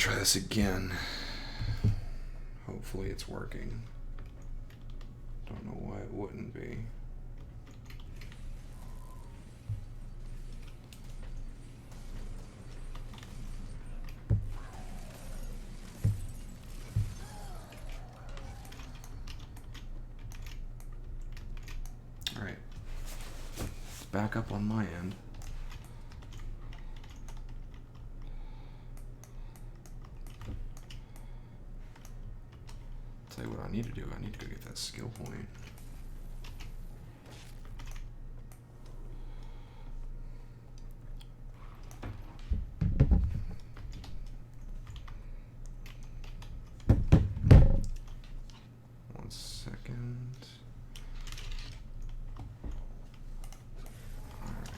try this again. Hopefully it's working. Don't know why it wouldn't be. All right. It's back up on my end. Tell you what I need to do. I need to go get that skill point. One second. All right.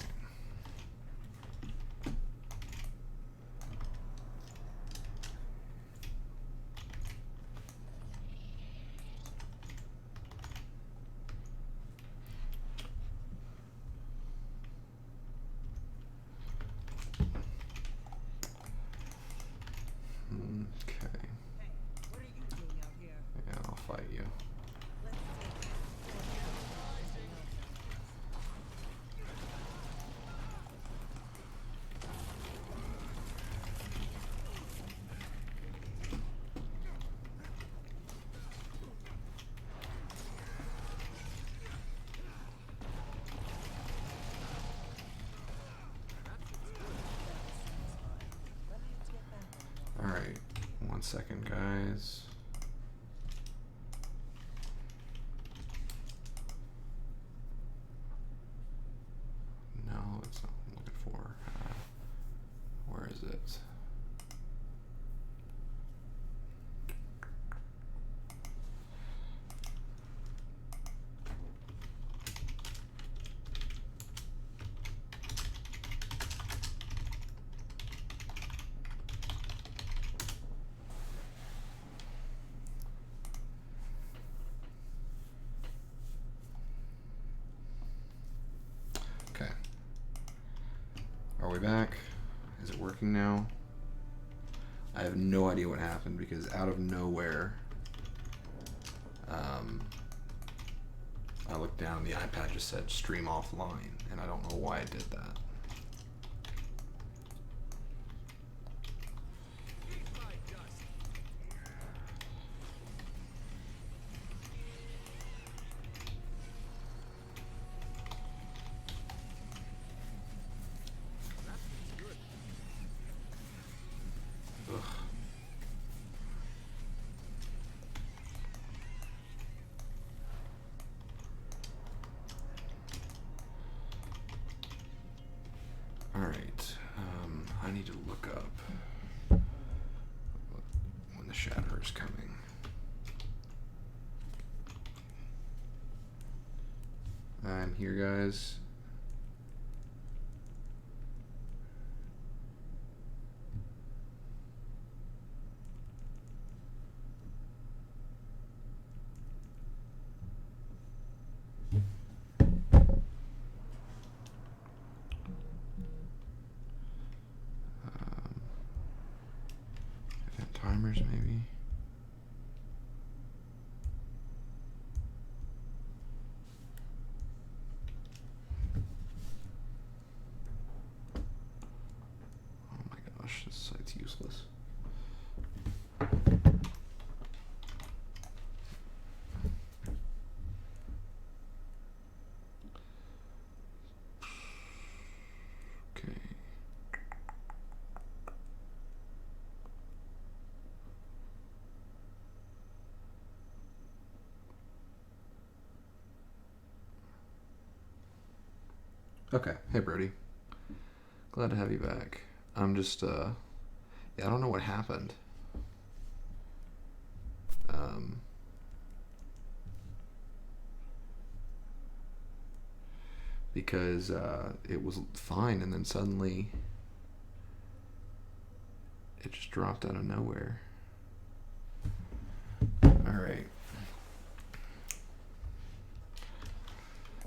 Okay. What are you doing out here? Yeah, I'll fight you. All right, 1 second, guys. No, that's not what I'm looking for. Where is it? Okay. Are we back? Is it working now? I have no idea what happened because out of nowhere, I looked down and the iPad just said stream offline, and I don't know why it did that. Ugh. All right, I need to look up when the Shatterer is coming. I'm here, guys. Event timers, maybe. Oh my gosh, this site's useless. Okay. Okay, hey Brody. Glad to have you back. I'm just, yeah, I don't know what happened. Because it was fine and then suddenly it just dropped out of nowhere. Alright.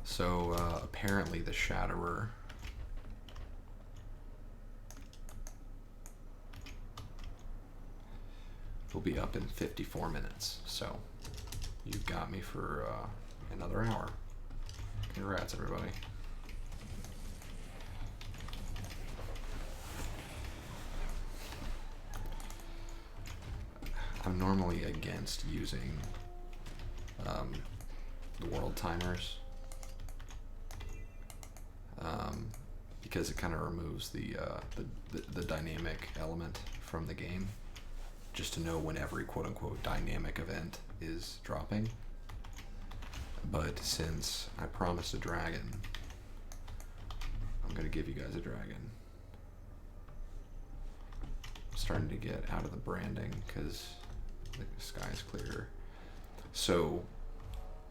So apparently the Shatterer He'll be up in 54 minutes, so you've got me for another hour. Congrats, everybody. I'm normally against using the world timers because it kind of removes the dynamic element from the game, just to know when every quote-unquote dynamic event is dropping. But since I promised a dragon, I'm gonna give you guys a dragon. I'm starting to get out of the branding because the sky's clearer. So,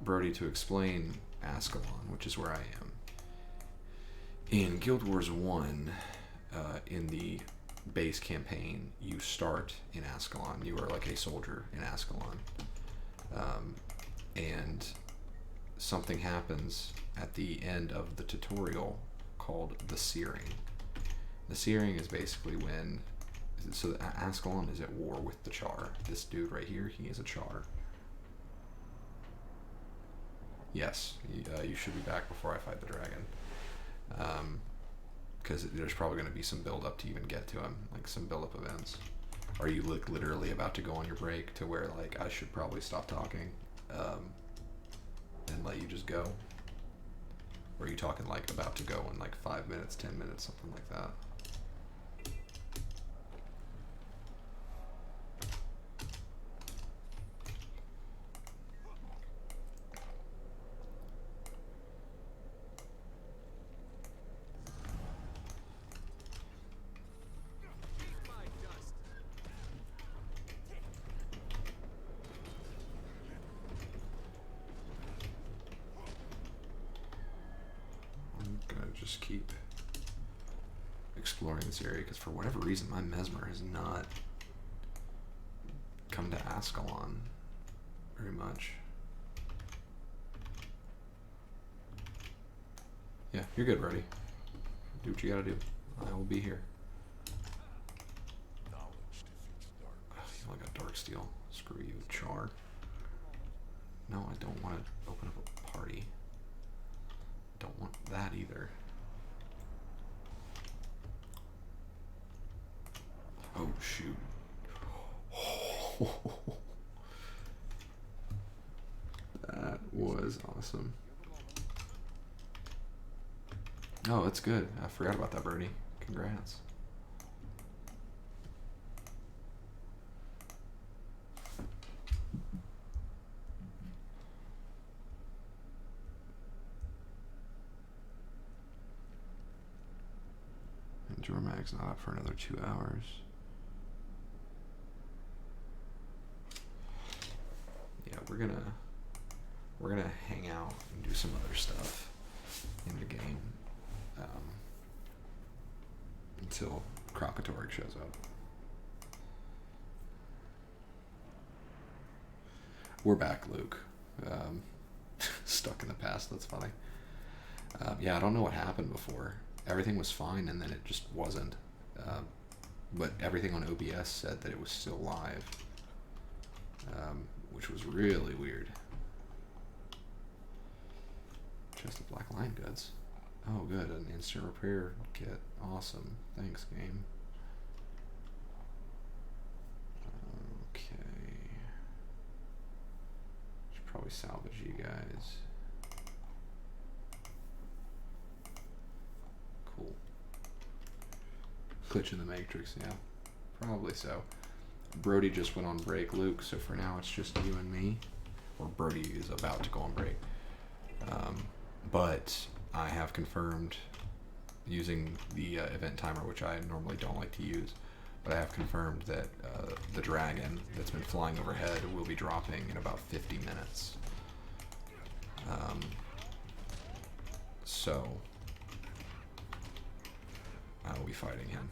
Brody, to explain Ascalon, which is where I am, in Guild Wars 1, in the base campaign, you start in Ascalon. You are like a soldier in Ascalon. And something happens at the end of the tutorial called the Searing. The Searing is basically when... So Ascalon is at war with the Char. This dude right here, he is a Char. Yes, you should be back before I fight the dragon. Because there's probably going to be some build up to even get to him, like some build up events. Are you literally about to go on your break to where like I should probably stop talking and let you just go? Or are you talking like about to go in like 5 minutes, 10 minutes, something like that? Just keep exploring this area because for whatever reason my Mesmer has not come to Ascalon very much. Yeah, you're good, Brody. Do what you gotta do. I will be here. You only got dark steel. Screw you, Char. No, I don't want to open up a party. Don't want that either. Oh, shoot. That was awesome. Oh, that's good. I forgot about that, Bernie. Congrats. And Jormag's not up for another 2 hours. Yeah, we're gonna hang out and do some other stuff in the game until Krokatorg shows up. We're back, Luke. Stuck in the past. That's funny. Yeah, I don't know what happened before. Everything was fine, and then it just wasn't. But everything on OBS said that it was still live, which was really weird. Chest of black line goods. Oh, good. An instant repair kit. Awesome. Thanks, game. Okay. Should probably salvage you guys. Cool. Glitch in the Matrix, yeah. Probably so. Brody just went on break, Luke, so for now it's just you and me. Or Brody is about to go on break. But I have confirmed using the event timer, which I normally don't like to use, but I have confirmed that the dragon that's been flying overhead will be dropping in about 50 minutes. So I will be fighting him.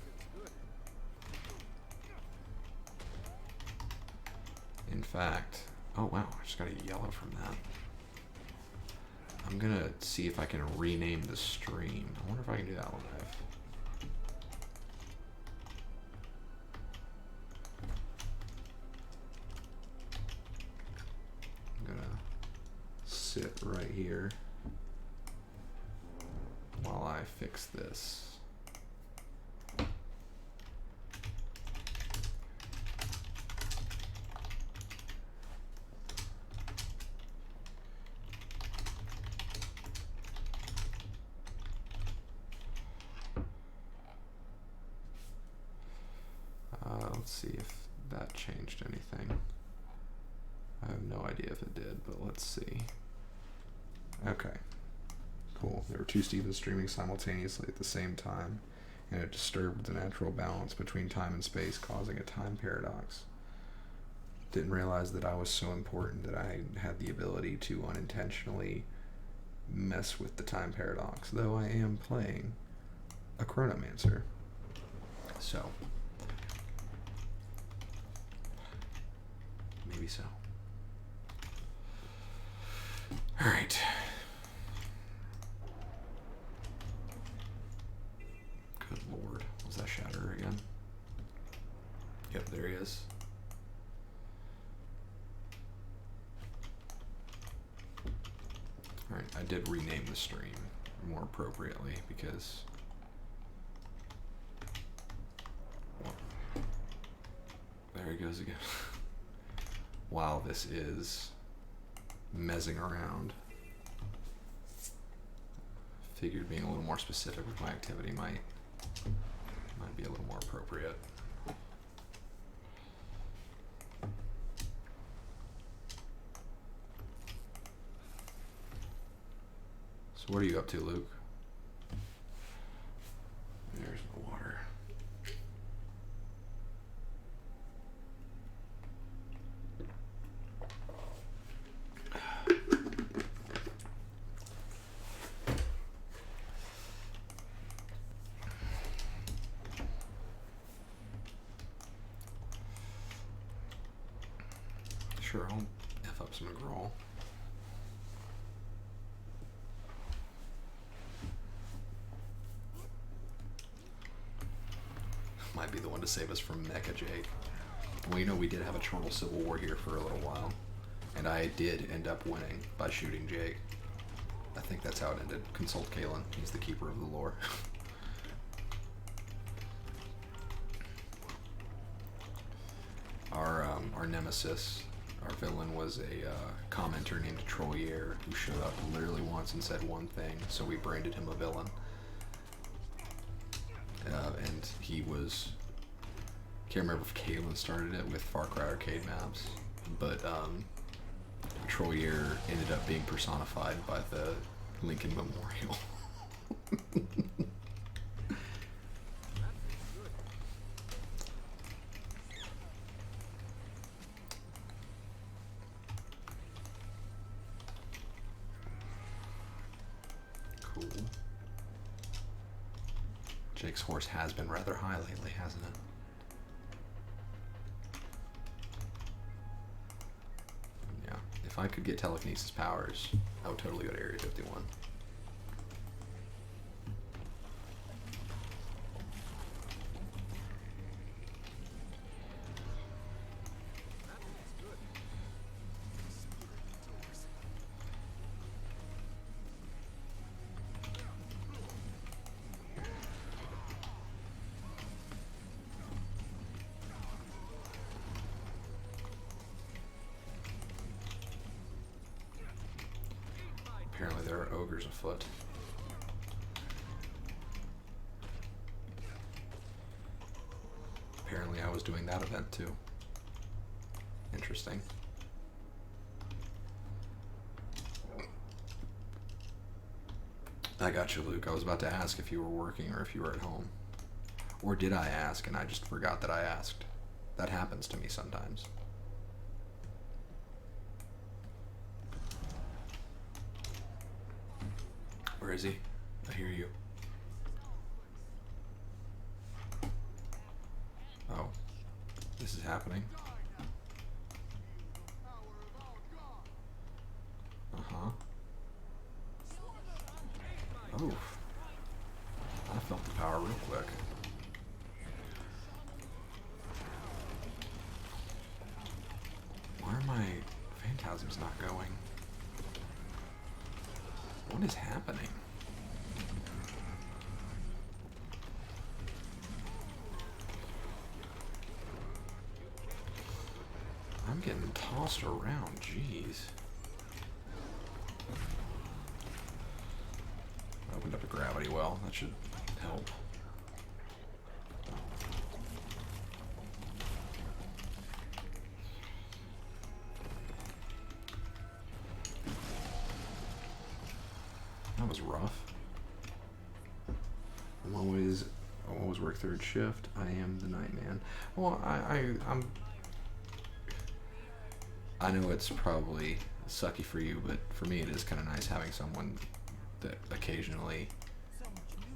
In fact, oh wow, I just got a yellow from that. I'm gonna see if I can rename the stream. I wonder if I can do that live. sit right here while I fix this. Let's see if that changed anything. I have no idea if it did, but let's see. Okay, cool. There were two Stevens streaming simultaneously at the same time, and it disturbed the natural balance between time and space, causing a time paradox. Didn't realize that I was so important that I had the ability to unintentionally mess with the time paradox, though I am playing a Chronomancer. So, maybe so. Alright. Good lord. Was that Shatterer again? Yep, there he is. Alright, I did rename the stream more appropriately because... well, there he goes again. Wow, this is mezzing around. Figured being a little more specific with my activity might be a little more appropriate. So what are you up to, Luke? There's the water. Sure, I'll F up some Grawl. Might be the one to save us from Mecha Jake. Well, you know, we did have a Chortle Civil War here for a little while, and I did end up winning by shooting Jake. I think that's how it ended. Consult Kalen, he's the keeper of the lore. Our nemesis, our villain, was a commenter named Troyer who showed up literally once and said one thing, so we branded him a villain. And he was, can't remember if Kalen started it with Far Cry Arcade maps, but Troyer ended up being personified by the Lincoln Memorial. Cool. Jake's horse has been rather high lately, hasn't it? Yeah, if I could get telekinesis powers, I would totally go to Area 51. Apparently there are ogres afoot. Apparently I was doing that event too. Interesting. I got you, Luke. I was about to ask if you were working or if you were at home. Or did I ask and I just forgot that I asked? That happens to me sometimes. Where is he? I hear you. Oh. This is happening. Uh-huh. Oh. I felt the power real quick. Why are my phantasms not going? What is happening? I'm getting tossed around, jeez. Opened up a gravity well, that should help. That was rough. I'm always work third shift. I am the night man. Well, I know it's probably sucky for you, but for me it is kind of nice having someone that occasionally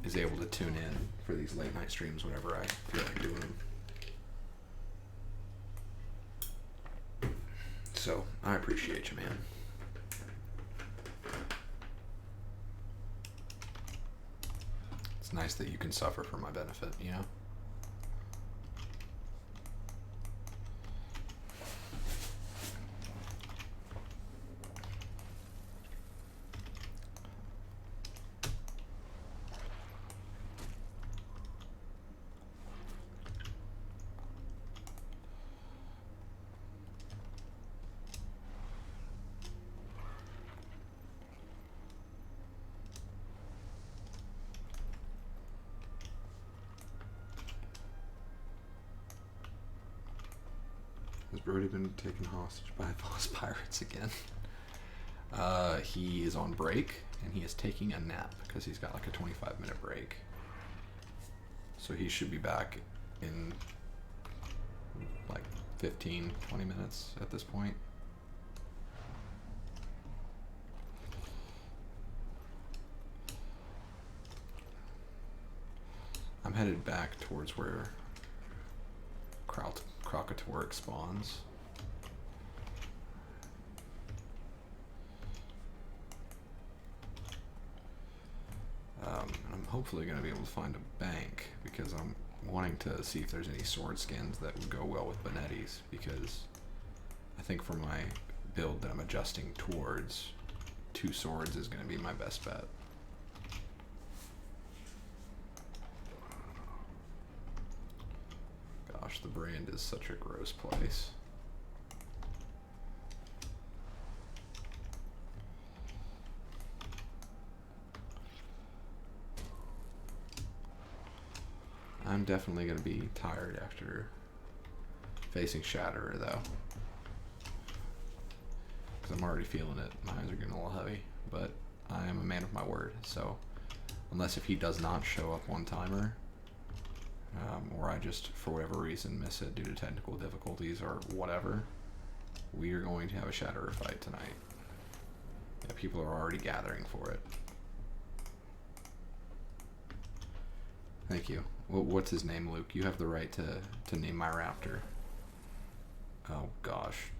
is able to tune in for these late night streams whenever I feel like doing them. So, I appreciate you, man. It's nice that you can suffer for my benefit, you know? Has Brody been taken hostage by boss pirates again? He is on break, and he is taking a nap, because he's got like a 25-minute break. So he should be back in like 15, 20 minutes at this point. I'm headed back towards where Krokatoric spawns. And I'm hopefully going to be able to find a bank, because I'm wanting to see if there's any sword skins that would go well with Bonettis, because I think for my build that I'm adjusting towards, 2 swords is going to be my best bet. Gosh, the brand is such a gross place. I'm definitely going to be tired after facing Shatterer, though. Because I'm already feeling it. My eyes are getting a little heavy. But I am a man of my word, so unless if he does not show up one-timer, or I just, for whatever reason, miss it due to technical difficulties or whatever, we are going to have a Shatterer fight tonight. Yeah, people are already gathering for it. Thank you. What's his name, Luke? You have the right to name my raptor. Oh, gosh.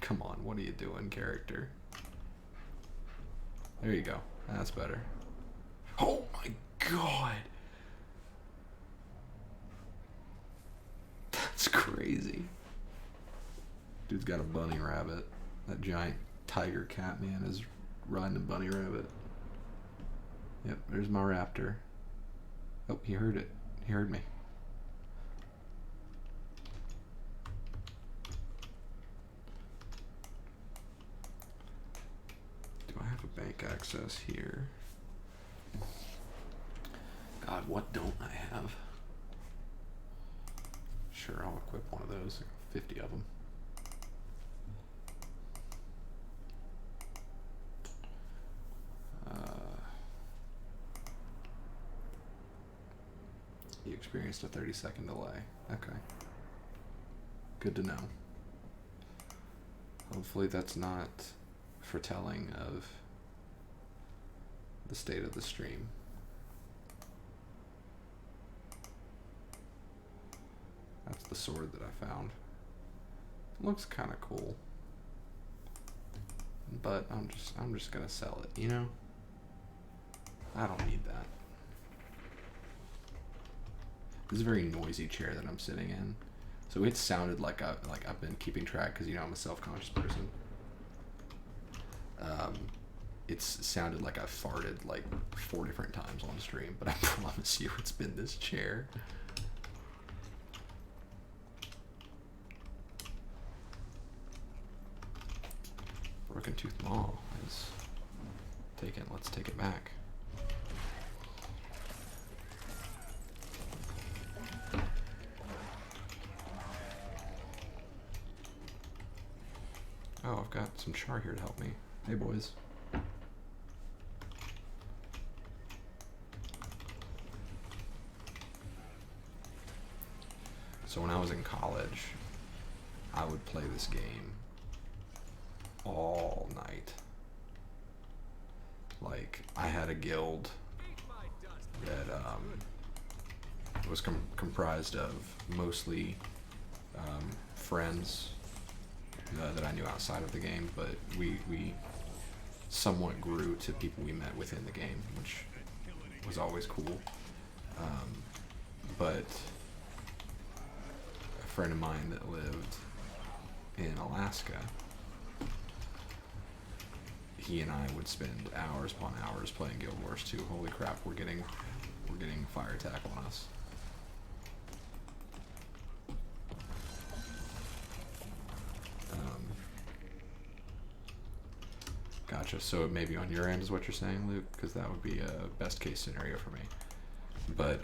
Come on, what are you doing, character? There you go. That's better. Oh, my God! That's crazy. Dude's got a bunny rabbit. That giant tiger cat man is riding a bunny rabbit. Yep, there's my raptor. Oh, he heard it. He heard me. Do I have a bank access here? God, what don't I have? Sure, I'll equip one of those. 50 of them. You experienced a 30-second delay. Okay. Good to know. Hopefully that's not foretelling of the state of the stream. That's the sword that I found. It looks kind of cool, but I'm just gonna sell it, you know? I don't need that. This is a very noisy chair that I'm sitting in, so it sounded like I've been keeping track, because you know I'm a self-conscious person. it's sounded like I farted like 4 different times on stream, but I promise you it's been this chair. Broken Tooth Mall is taken. Let's take it back. Oh, I've got some char here to help me. Hey, boys. So when I was in college, I would play this game all night. Like, I had a guild that was comprised of mostly friends that I knew outside of the game, but we somewhat grew to people we met within the game, which was always cool. But a friend of mine that lived in Alaska, he and I would spend hours upon hours playing Guild Wars 2. Holy crap, we're getting fire attack on us. Gotcha. So maybe on your end is what you're saying, Luke, because that would be a best case scenario for me. But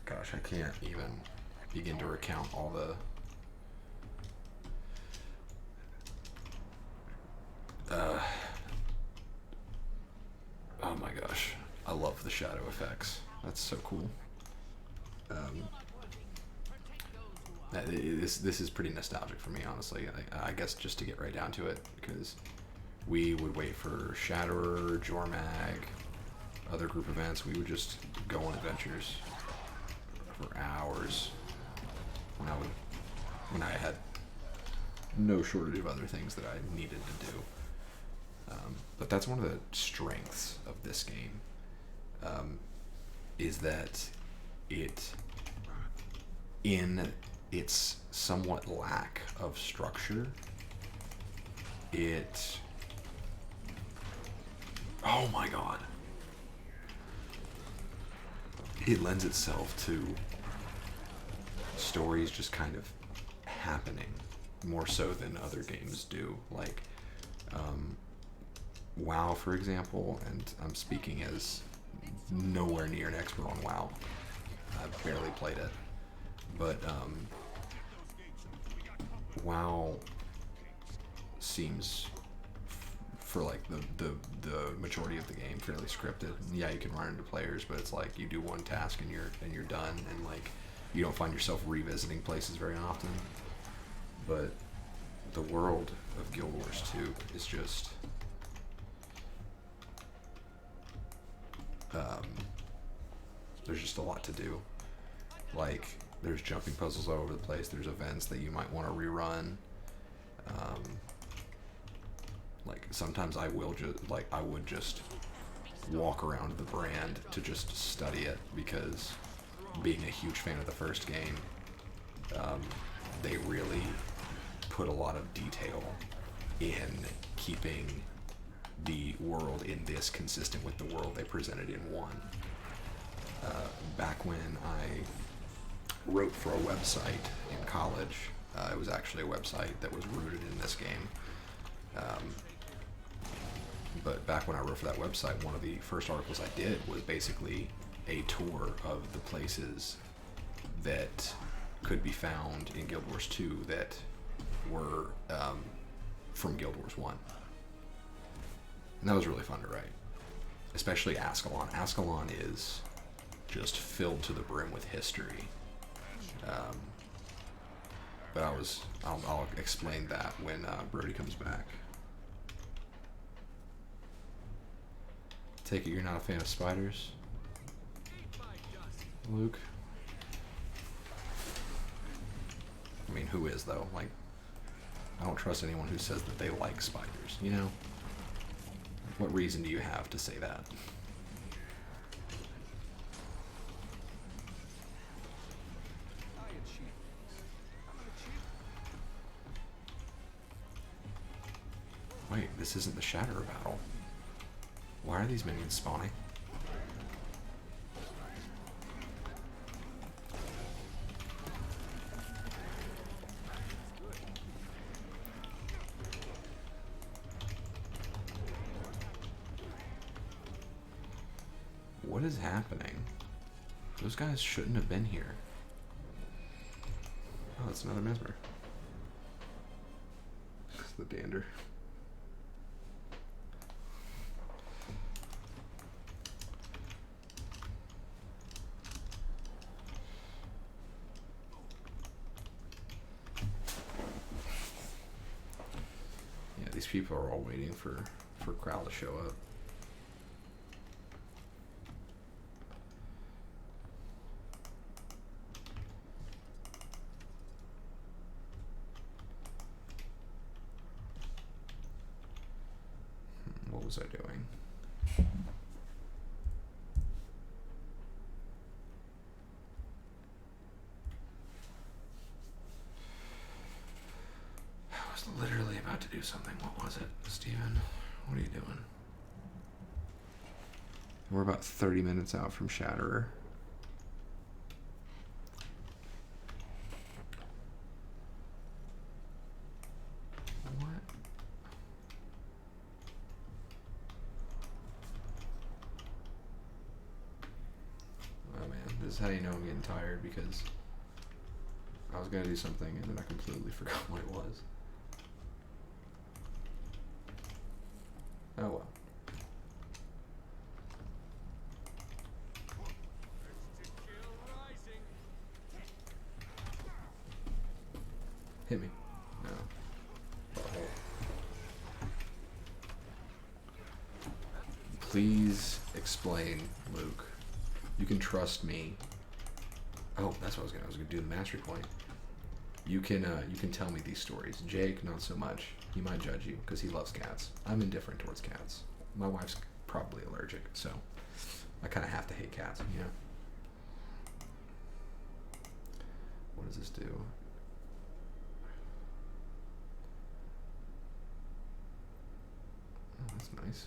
gosh, I can't even begin to recount all the oh my gosh, I love the shadow effects. That's so cool. This is pretty nostalgic for me, honestly. I guess just to get right down to it, because we would wait for Shatterer, Jormag, other group events. We would just go on adventures for hours when I had no shortage of other things that I needed to do. But that's one of the strengths of this game, is that it, in its somewhat lack of structure, oh my god, it lends itself to stories just kind of happening more so than other games do. Like WoW, for example, and I'm speaking as nowhere near an expert on WoW. I've barely played it, but WoW seems, for like the majority of the game, fairly scripted. Yeah, you can run into players, but it's like you do one task and you're done, and like you don't find yourself revisiting places very often. But the world of Guild Wars 2 is just there's just a lot to do. Like, there's jumping puzzles all over the place. There's events that you might want to rerun. Like, sometimes I would just walk around the brand to just study it, because being a huge fan of the first game, they really put a lot of detail in keeping the world in this consistent with the world they presented in 1. Back when I wrote for a website in college, it was actually a website that was rooted in this game. But back when I wrote for that website, one of the first articles I did was basically a tour of the places that could be found in Guild Wars 2 that were from Guild Wars 1. And that was really fun to write, especially Ascalon. Ascalon is just filled to the brim with history. But I'll explain that when Brody comes back. Take it you're not a fan of spiders, Luke? I mean, who is, though? Like, I don't trust anyone who says that they like spiders, you know? What reason do you have to say that? Wait, this isn't the Shatterer battle. Why are these minions spawning? What is happening? Those guys shouldn't have been here. Oh, that's another mesmer. It's the dander. Yeah, these people are all waiting for Crowl to show up. What was I doing? I was literally about to do something. What was it, Steven? What are you doing? We're about 30 minutes out from Shatterer. What? Oh man, this is how you know I'm getting tired, because I was gonna do something and then I completely forgot what it was. Oh well. Hit me. No. Please explain, Luke. You can trust me. Oh, that's what I was gonna do the mastery point. You can tell me these stories. Jake, not so much. He might judge you because he loves cats. I'm indifferent towards cats. My wife's probably allergic, so I kind of have to hate cats, you know? What does this do? Oh, that's nice.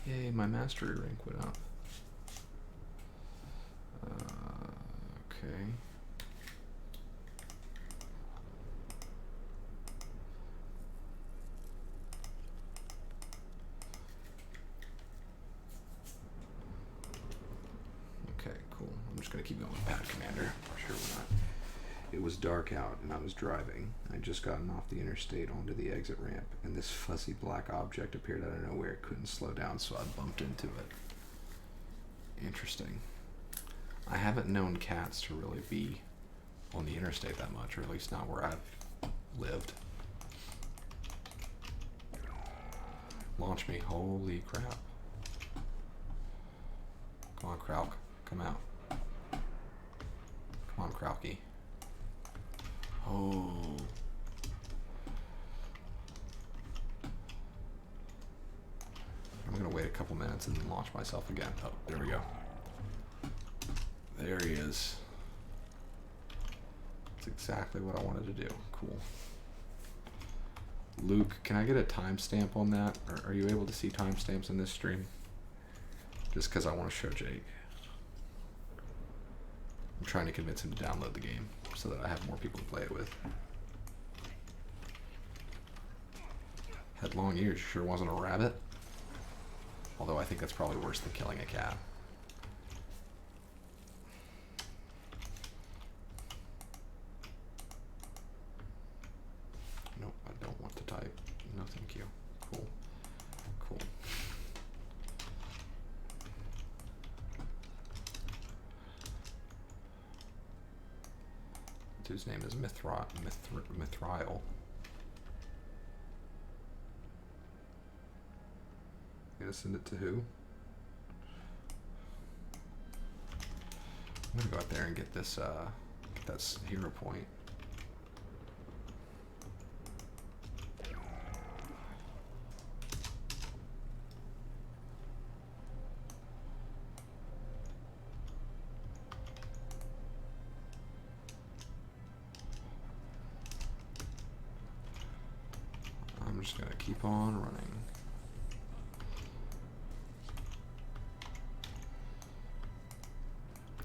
Yay, my mastery rank went up. Okay. Okay, cool. I'm just gonna keep going with Pad Commander. Sure, we're not. It was dark out and I was driving. I'd just gotten off the interstate onto the exit ramp, and this fuzzy black object appeared out of nowhere. It couldn't slow down, so I bumped into it. Interesting. I haven't known cats to really be on the interstate that much, or at least not where I've lived. Launch me. Holy crap. Come on, Krauk. Come out. Come on, Krauky. Oh. I'm gonna wait a couple minutes and then launch myself again. Oh, there we go. There he is. That's exactly what I wanted to do. Cool. Luke, can I get a timestamp on that? Or are you able to see timestamps in this stream? Just because I want to show Jake. I'm trying to convince him to download the game so that I have more people to play it with. Had long ears, sure wasn't a rabbit. Although I think that's probably worse than killing a cat. Nope, I don't want to type. No, thank you. Cool. Cool. Dude's name is Mithrail. Gonna send it to who? I'm gonna go out there and get this, get that hero point. just gonna keep on running.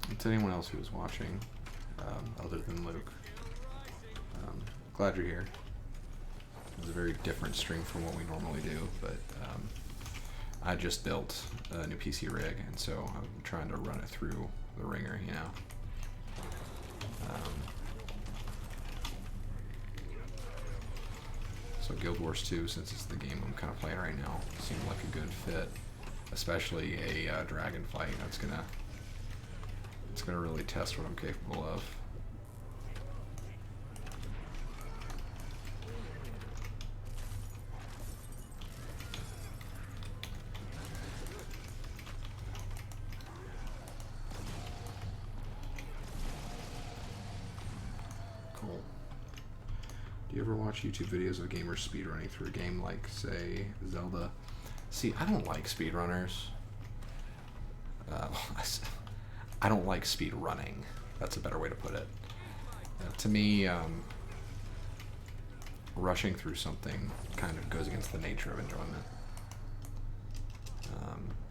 And to anyone else who was watching, other than Luke, glad you're here. It's a very different stream from what we normally do, but I just built a new PC rig, and so I'm trying to run it through the ringer, you know. So Guild Wars 2, since it's the game I'm kind of playing right now, seemed like a good fit, especially a dragon fight. It's gonna really test what I'm capable of. Cool. Do you ever watch YouTube videos of gamers speedrunning through a game like, say, Zelda? See, I don't like speedrunners. I don't like speed running. That's a better way to put it. To me, rushing through something kind of goes against the nature of enjoyment.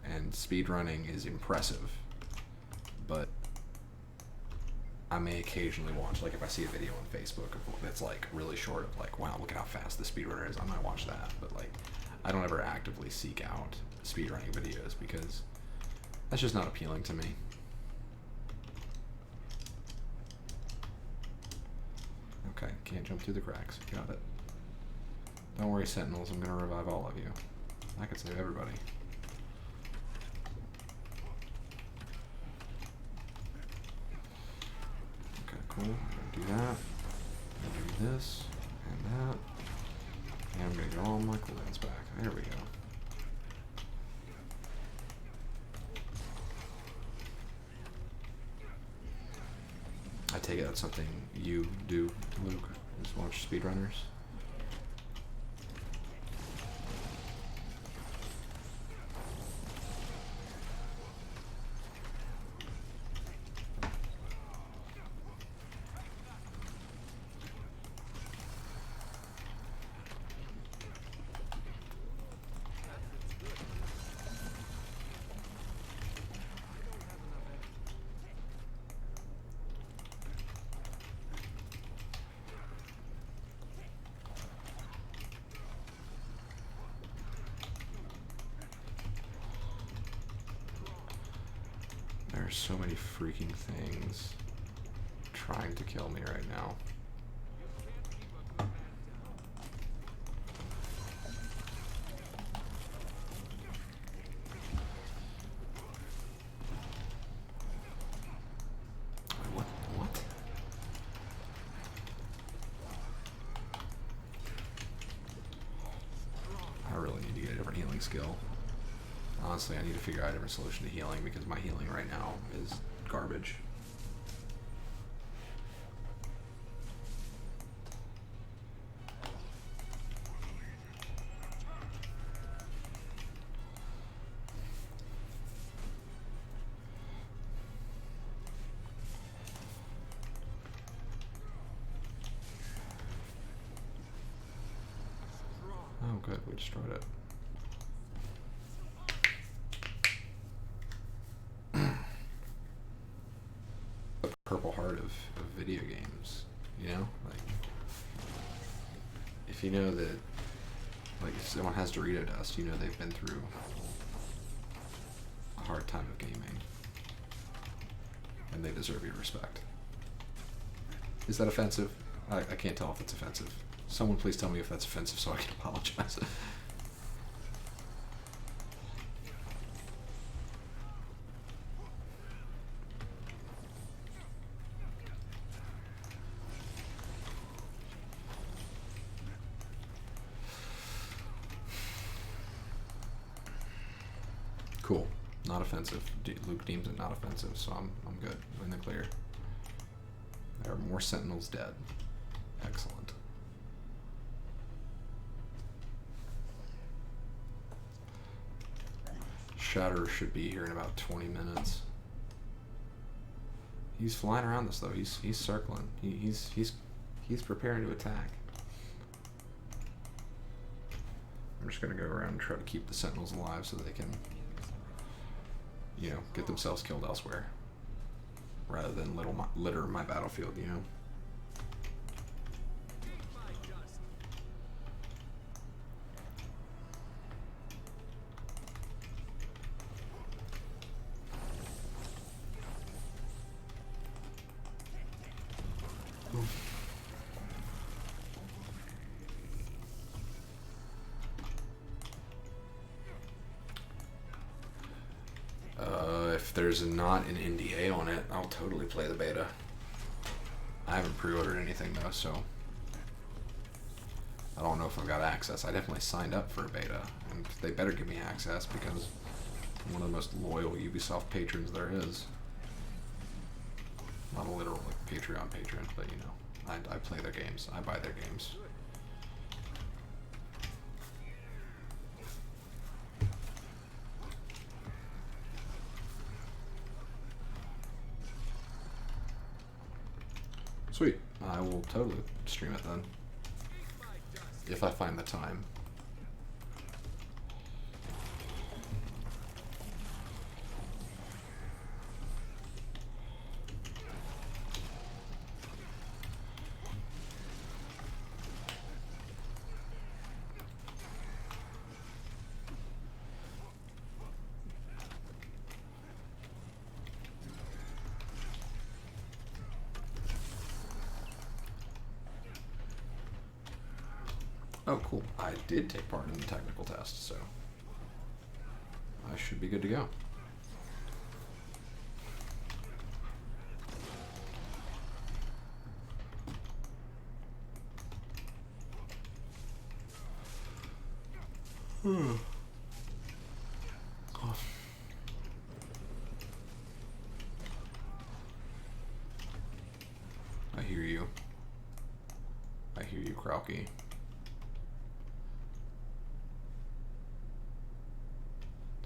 And speed running is impressive, but I may occasionally watch, like if I see a video on Facebook that's like really short of like, wow, look at how fast the speedrunner is, I might watch that, but like I don't ever actively seek out speedrunning videos because that's just not appealing to me. Okay, can't jump through the cracks. Got it. Don't worry, Sentinels, I'm gonna revive all of you. I could save everybody. Okay, cool. I'm gonna do that. I'm gonna do this and that. And I'm gonna get all my cooldowns back. There we go. I take it that's something you do, Luke, is watch speedrunners. There's so many freaking things trying to kill me right now. What? I really need to get a different healing skill. Honestly, I need to figure out a different solution to healing because my healing right now is garbage. Oh good, we destroyed it. Purple heart of video games, you know? Like, if you know that, like, if someone has Dorito dust, you know they've been through a hard time of gaming. And they deserve your respect. Is that offensive? I can't tell if it's offensive. Someone please tell me if that's offensive so I can apologize. Cool. Not offensive. Luke deems it not offensive, so I'm good. I'm in the clear. There are more Sentinels dead. Excellent. Shatterer should be here in about 20 minutes. He's flying around this though. He's circling. He's preparing to attack. I'm just gonna go around and try to keep the Sentinels alive so they can, you know, get themselves killed elsewhere, rather than litter my battlefield, you know. If there's not an NDA on it, I'll totally play the beta. I haven't pre-ordered anything though, so I don't know if I've got access. I definitely signed up for a beta, and they better give me access because I'm one of the most loyal Ubisoft patrons there is. Not a literal like Patreon patron, but you know, I play their games. I buy their games. Sweet. I will totally stream it then. If I find the time. Oh, cool. I did take part in the technical test, so I should be good to go. Oh. I hear you. I hear you, Krauke.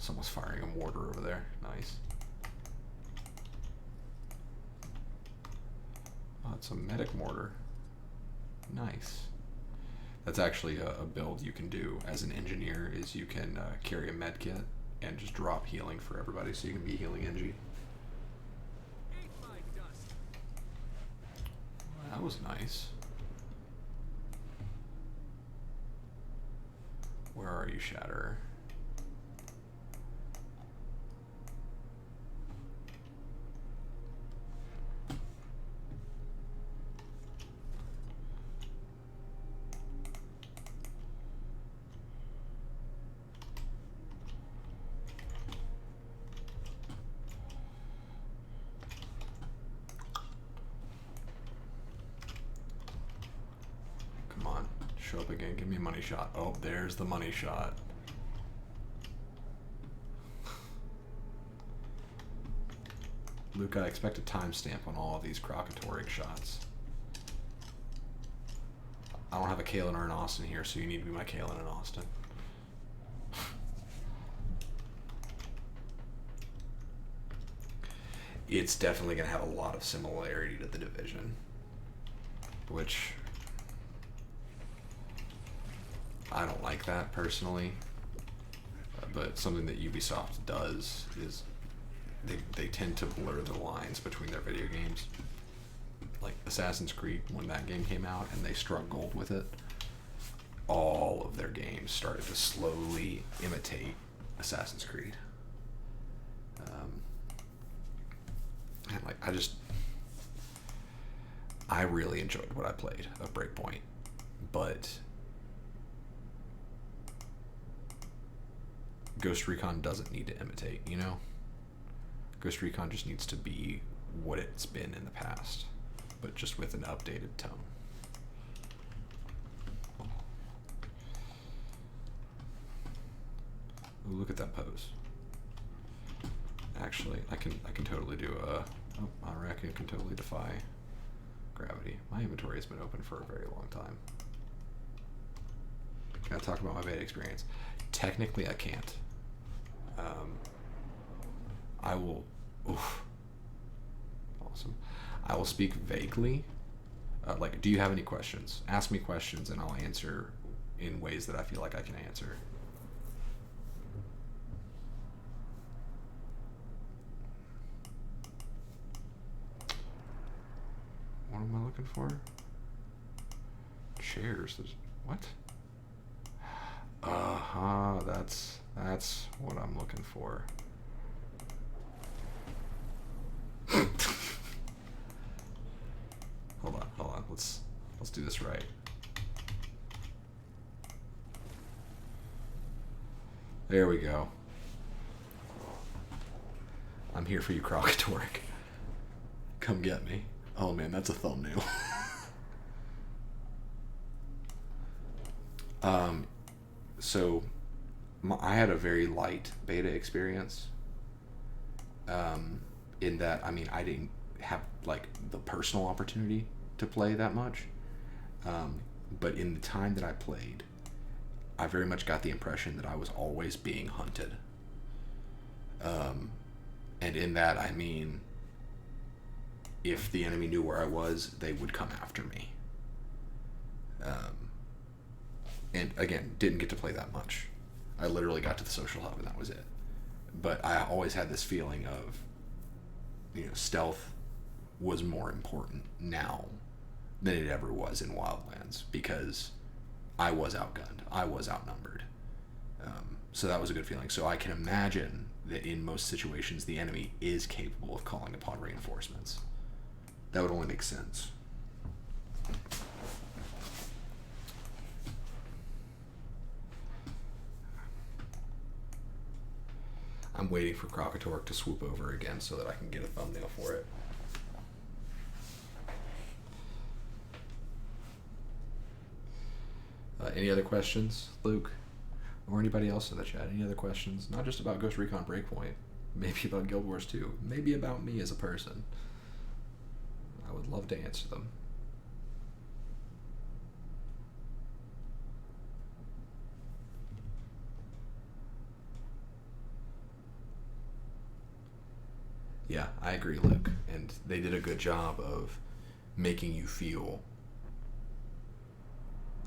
Someone's firing a mortar over there. Nice. Oh, it's a medic mortar. Nice. That's actually a build you can do as an engineer, is you can carry a med kit and just drop healing for everybody, so you can be healing Engie. That was nice. Where are you, Shatterer? Show up again, give me a money shot. Oh, there's the money shot. Luke, I expect a timestamp on all of these Crocatoric shots. I don't have a Kalen or an Austin here, so you need to be my Kalen and Austin. It's definitely going to have a lot of similarity to The Division, which I don't like that personally, but something that Ubisoft does is they tend to blur the lines between their video games. Like Assassin's Creed, when that game came out and they struck gold with it, all of their games started to slowly imitate Assassin's Creed. And like I really enjoyed what I played of Breakpoint, but Ghost Recon doesn't need to imitate, you know? Ghost Recon just needs to be what it's been in the past, but just with an updated tone. Ooh, look at that pose. Actually, I can totally do a... Oh, I reckon I can totally defy gravity. My inventory has been open for a very long time. Can I talk about my beta experience? Technically, I can't. I will... Oof. Awesome. I will speak vaguely. Like, do you have any questions? Ask me questions and I'll answer in ways that I feel like I can answer. What am I looking for? Chairs. What? Uh-huh. That's what I'm looking for. Hold on. Let's do this right. There we go. I'm here for you, Crocatoric. Come get me. Oh man, that's a thumbnail. So I had a very light beta experience. In that, I mean, I didn't have like the personal opportunity to play that much. But in the time that I played, I very much got the impression that I was always being hunted. And in that, I mean, if the enemy knew where I was, they would come after me. And again, didn't get to play that much. I literally got to the social hub and that was it. But I always had this feeling of, stealth was more important now than it ever was in Wildlands, because I was outgunned. I was outnumbered. So that was a good feeling. So I can imagine that in most situations, the enemy is capable of calling upon reinforcements. That would only make sense. I'm waiting for Crocatoric to swoop over again so that I can get a thumbnail for it. Any other questions, Luke? Or anybody else in the chat? Any other questions? Not just about Ghost Recon Breakpoint. Maybe about Guild Wars 2. Maybe about me as a person. I would love to answer them. Yeah, I agree, Luke. And they did a good job of making you feel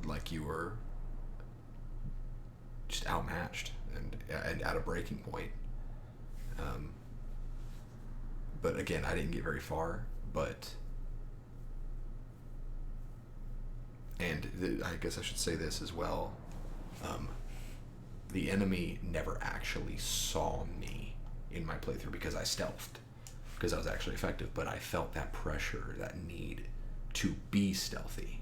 like you were just outmatched and at a breaking point. But again, I didn't get very far. And I guess I should say this as well. The enemy never actually saw me in my playthrough because I stealthed. Because I was actually effective, but I felt that pressure, that need to be stealthy.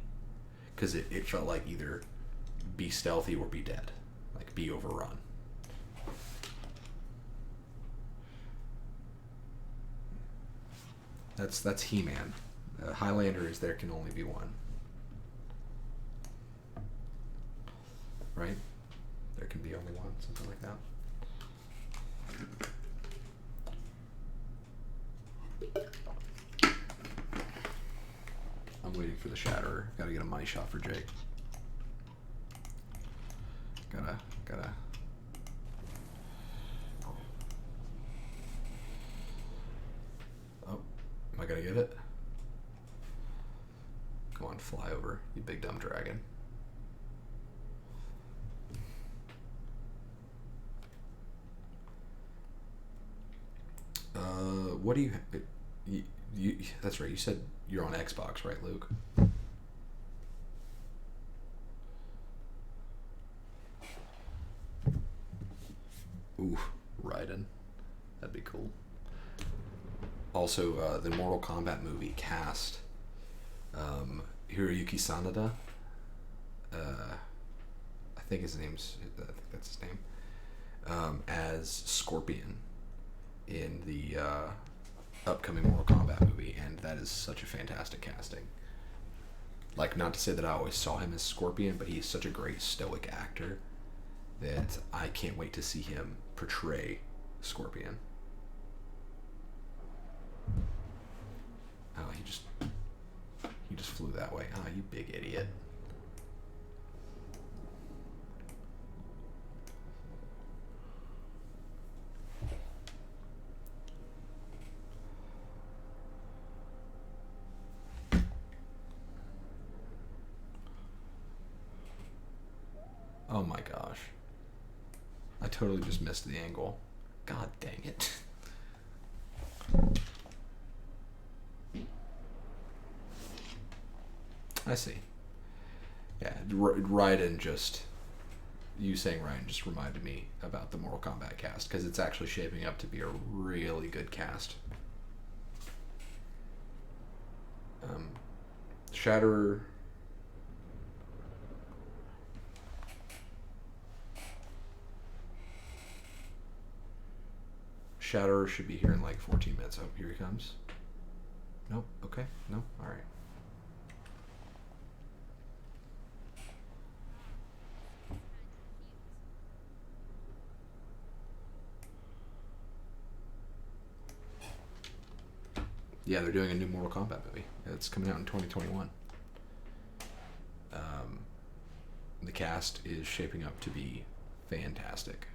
Because it felt like either be stealthy or be dead. Like, be overrun. That's He-Man. Highlander is there can only be one. Right? There can be only one, something like that. I'm waiting for the Shatterer. Gotta get a money shot for Jake. Gotta. Oh, am I gonna get it? Come on, fly over, you big dumb dragon. What do you that's right, you said you're on Xbox, right, Luke? Ooh, Raiden. That'd be cool. Also, the Mortal Kombat movie cast Hiroyuki Sanada. I think that's his name. As Scorpion in the upcoming Mortal Kombat movie, and that is such a fantastic casting. Like, not to say that I always saw him as Scorpion, but he's such a great stoic actor that I can't wait to see him portray Scorpion. Oh, he just flew that way. Oh, you big idiot. Oh my gosh. I totally just missed the angle. God dang it. I see. Yeah, Raiden just... You saying Raiden just reminded me about the Mortal Kombat cast, because it's actually shaping up to be a really good cast. Shatterer... Shatterer should be here in like 14 minutes. Oh, here he comes. Nope. Okay. No. All right. Yeah, they're doing a new Mortal Kombat movie. It's coming out in 2021. The cast is shaping up to be fantastic.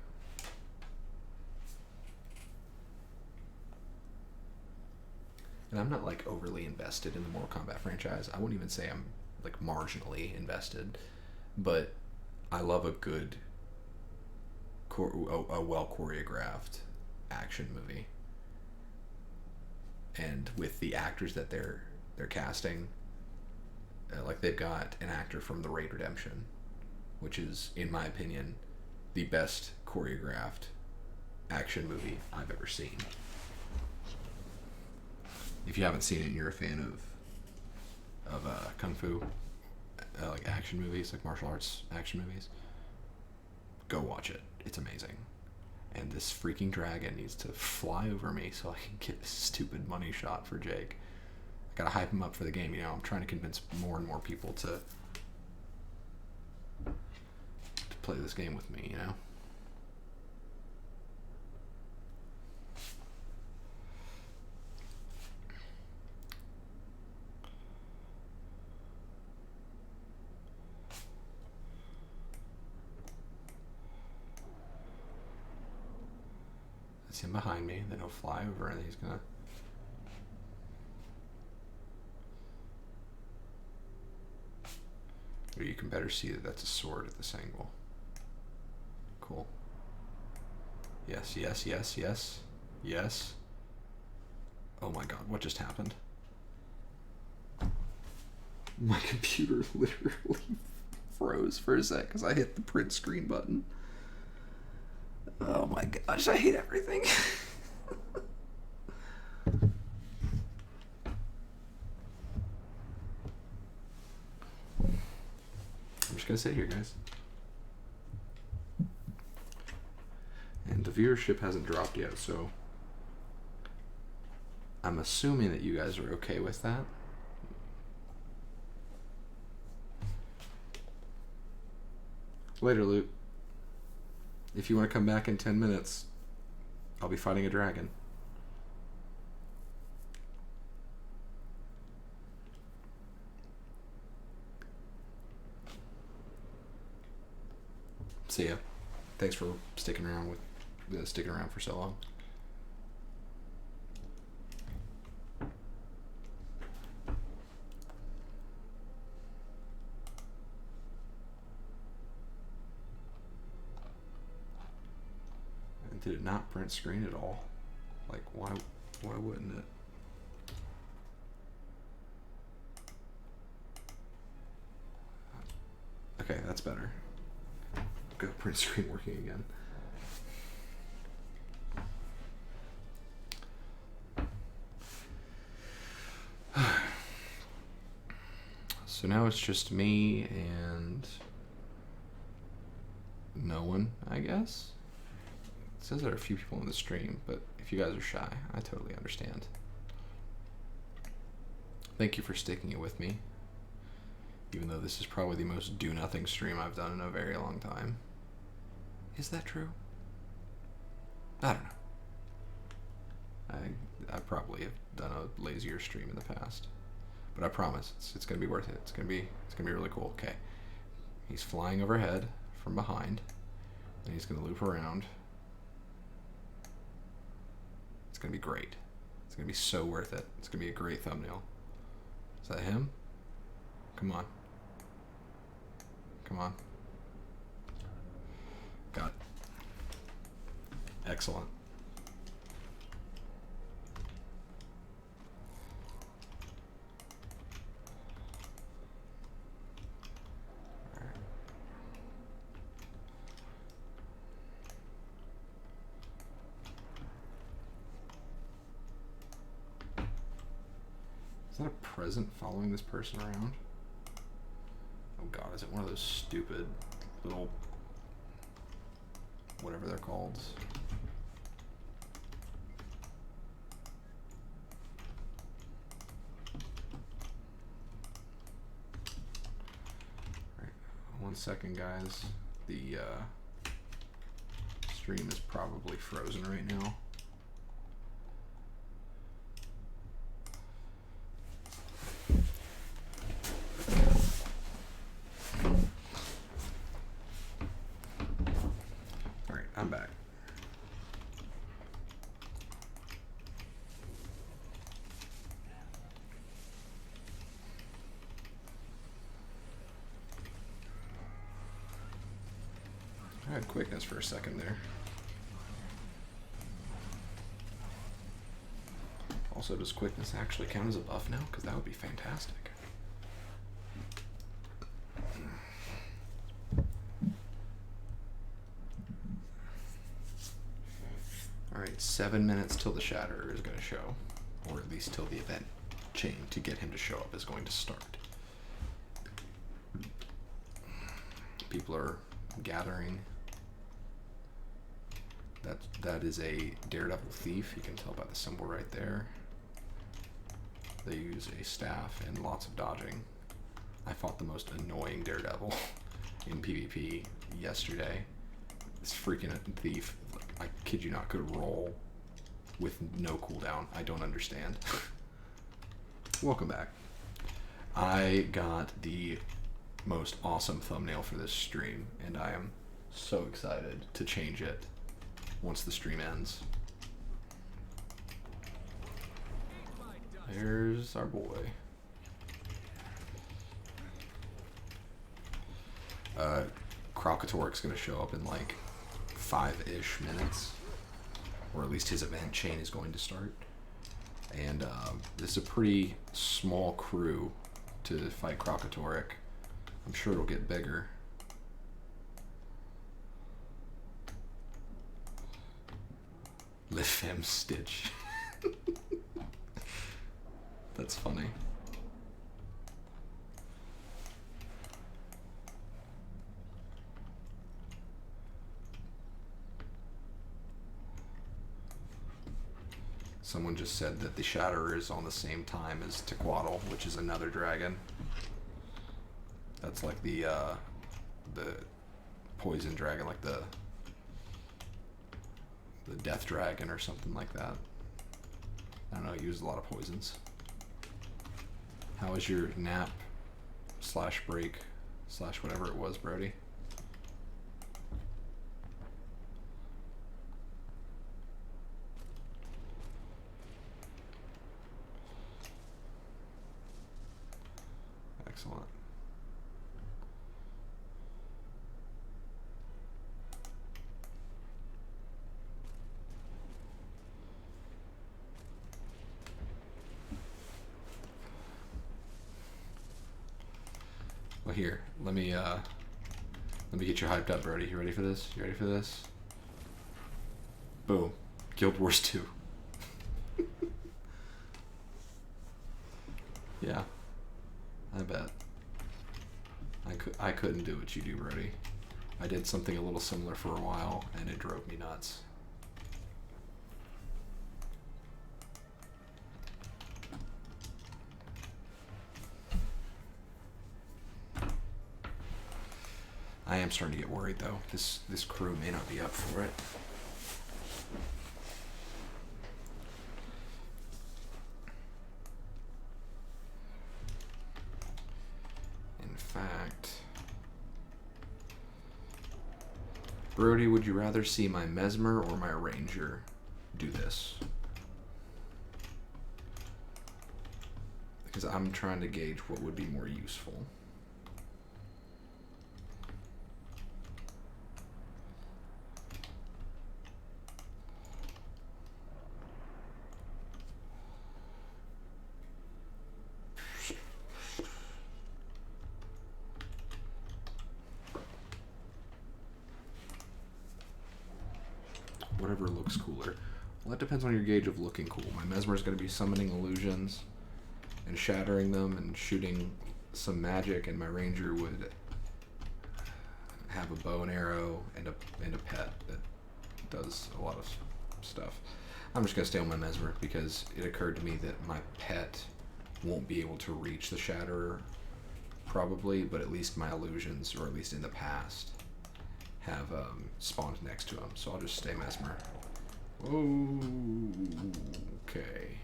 And I'm not like overly invested in the Mortal Kombat franchise. I wouldn't even say I'm like marginally invested, but I love a good, a well choreographed action movie. And with the actors that they're casting, like they've got an actor from The Raid Redemption, which is, in my opinion, the best choreographed action movie I've ever seen. If you haven't seen it and you're a fan of kung fu, like action movies, like martial arts action movies, go watch it. It's amazing. And this freaking dragon needs to fly over me so I can get this stupid money shot for Jake. I gotta hype him up for the game, you know. I'm trying to convince more and more people to play this game with me, you know. That's him behind me, then he'll fly over and he's gonna... Or you can better see that that's a sword at this angle. Cool. Yes, yes, yes, yes. Yes. Oh my god, what just happened? My computer literally froze for a sec because I hit the print screen button. Oh my gosh, I hate everything. I'm just gonna sit here, guys. And the viewership hasn't dropped yet, so I'm assuming that you guys are okay with that. Later, Luke. If you want to come back in 10 minutes, I'll be fighting a dragon. See ya. Thanks for sticking around for so long. And did it not print screen at all? Like, why wouldn't it? Okay, that's better. Got print screen working again. So now it's just me and no one, I guess. It says there are a few people in the stream, but if you guys are shy, I totally understand. Thank you for sticking it with me, even though this is probably the most do-nothing stream I've done in a very long time. Is that true? I don't know. I probably have done a lazier stream in the past, but I promise it's gonna be worth it. It's gonna be really cool. Okay, he's flying overhead from behind, and he's gonna loop around. It's gonna be great. It's gonna be so worth it. It's gonna be a great thumbnail. Is that him? Come on. Come on. Excellent. Is that a present following this person around? Oh god, is it one of those stupid little whatever they're called? Alright, 1 second guys. The stream is probably frozen right now. I'm back. I had quickness for a second there. Also, does quickness actually count as a buff now? Because that would be fantastic. Alright, 7 minutes till the Shatterer is going to show. Or at least till the event chain to get him to show up is going to start. People are gathering. That is a Daredevil thief. You can tell by the symbol right there. They use a staff and lots of dodging. I fought the most annoying Daredevil in PvP yesterday. This freaking thief, I kid you not, could roll with no cooldown. I don't understand. Welcome back. I got the most awesome thumbnail for this stream, and I am so excited to change it once the stream ends. There's our boy. Krokatorik's gonna show up in like 5-ish minutes, or at least his event chain is going to start. And this is a pretty small crew to fight Krokatorik. I'm sure it'll get bigger. Lift him, Stitch. That's funny. Someone just said that the Shatterer is on the same time as Chortle, which is another dragon. That's like the poison dragon, like the death dragon or something like that. I don't know, it uses a lot of poisons. How was your nap / break / whatever it was, Brody? Excellent. Well, here, let me get you hyped up, Brody. You ready for this? You ready for this? Boom. Guild Wars 2. Yeah. I bet. I couldn't do what you do, Brody. I did something a little similar for a while, and it drove me nuts. I am starting to get worried, though. This crew may not be up for it. In fact, Brody, would you rather see my Mesmer or my Ranger do this? Because I'm trying to gauge what would be more useful. whatever looks cooler. Well, that depends on your gauge of looking cool. My Mesmer is going to be summoning illusions and shattering them and shooting some magic, and my Ranger would have a bow and arrow and a pet that does a lot of stuff. I'm just going to stay on my Mesmer because it occurred to me that my pet won't be able to reach the Shatterer probably, but at least my illusions, or at least in the past, have spawned next to him, so I'll just stay Mesmer. Okay.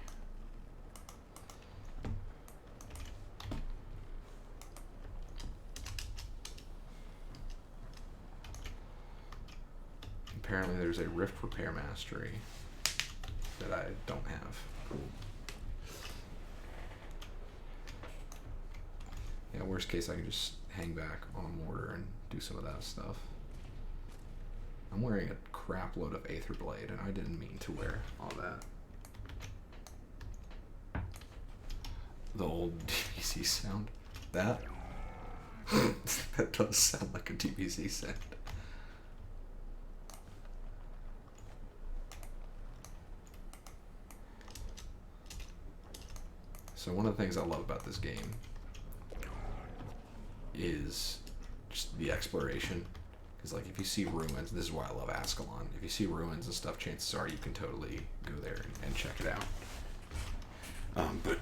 Apparently there's a Rift Repair Mastery that I don't have. Cool. Yeah, worst case I can just hang back on a mortar and do some of that stuff. I'm wearing a crap load of Aether Blade, and I didn't mean to wear all that. The old DBC sound. That? That does sound like a DBC sound. So one of the things I love about this game is just the exploration. Because, like, if you see ruins, this is why I love Ascalon. If you see ruins and stuff, chances are you can totally go there and check it out. But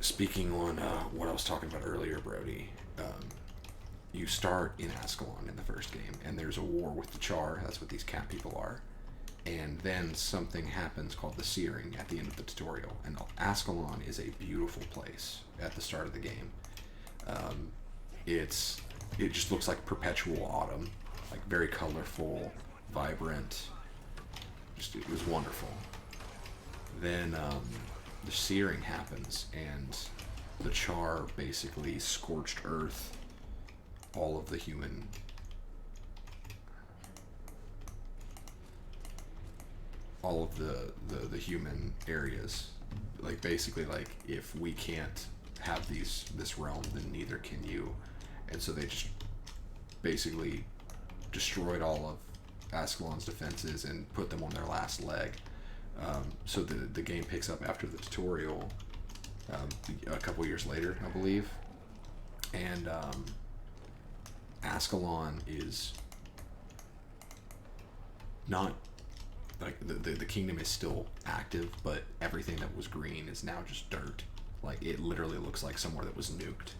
speaking on what I was talking about earlier, Brody, you start in Ascalon in the first game, and there's a war with the Char. That's what these cat people are. And then something happens called the Searing at the end of the tutorial. And Ascalon is a beautiful place at the start of the game. It just looks like perpetual autumn. Like, very colorful, vibrant. It was wonderful. Then the Searing happens, and the Char basically scorched earth all of the human. All of the human areas. Like, basically, like, if we can't have this realm, then neither can you. And so they just basically destroyed all of Ascalon's defenses and put them on their last leg. So the game picks up after the tutorial a couple years later, I believe. And Ascalon is not, like, the kingdom is still active, but everything that was green is now just dirt. Like, it literally looks like somewhere that was nuked.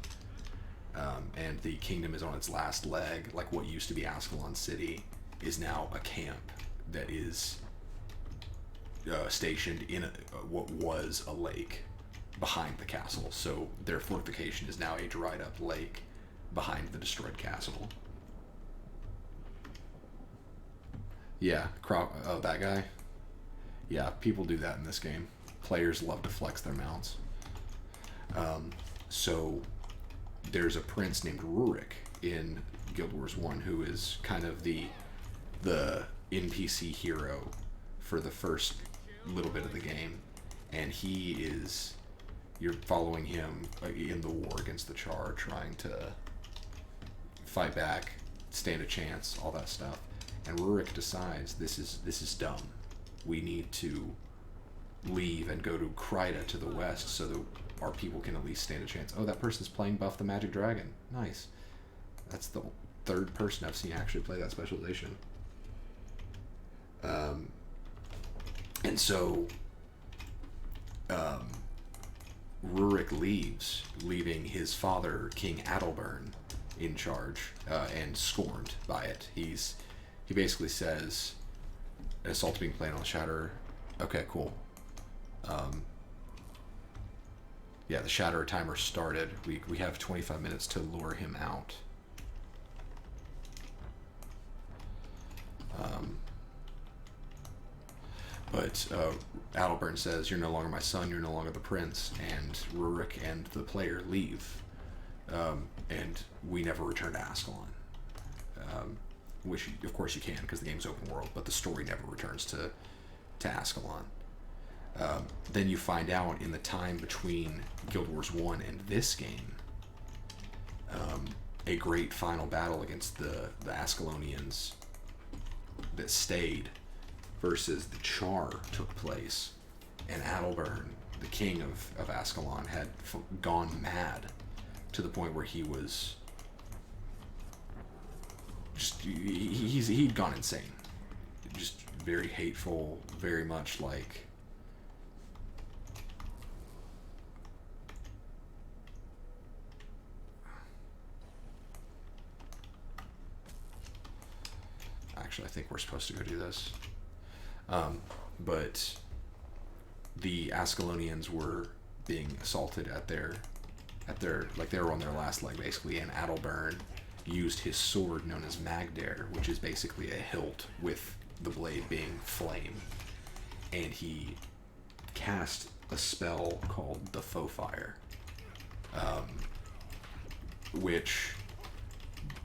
And the kingdom is on its last leg. Like, what used to be Ascalon City is now a camp that is stationed in what was a lake behind the castle. So their fortification is now a dried up lake behind the destroyed castle. Yeah, oh, that guy? Yeah, people do that in this game. Players love to flex their mounts. So there's a prince named Rurik in Guild Wars 1 who is kind of the NPC hero for the first little bit of the game. And you're following him in the war against the Char, trying to fight back, stand a chance, all that stuff. And Rurik decides this is dumb. We need to leave and go to Kryta to the west so that our people can at least stand a chance. Oh, that person's playing Buff the Magic Dragon. Nice. That's the third person I've seen actually play that specialization. And so Rurik leaves, leaving his father, King Adalbern, in charge, and scorned by it. He basically says, assault being played on the Shatterer. Okay, cool. Yeah, the Shatterer timer started. We have 25 minutes to lure him out. But Adalbern says, you're no longer my son, you're no longer the prince, and Rurik and the player leave. And we never return to Ascalon. Which, of course, you can, because the game's open world, but the story never returns to Ascalon. Then you find out in the time between Guild Wars 1 and this game, a great final battle against the Ascalonians that stayed versus the Char took place, and Adalbern, the king of Ascalon, had gone mad to the point where he was just he'd gone insane, just very hateful, very much like actually I think we're supposed to go do this. But the Ascalonians were being assaulted at their like they were on their last leg basically, and Adalbern used his sword known as Magdare, which is basically a hilt with the blade being flame, and he cast a spell called the Foe Fire, which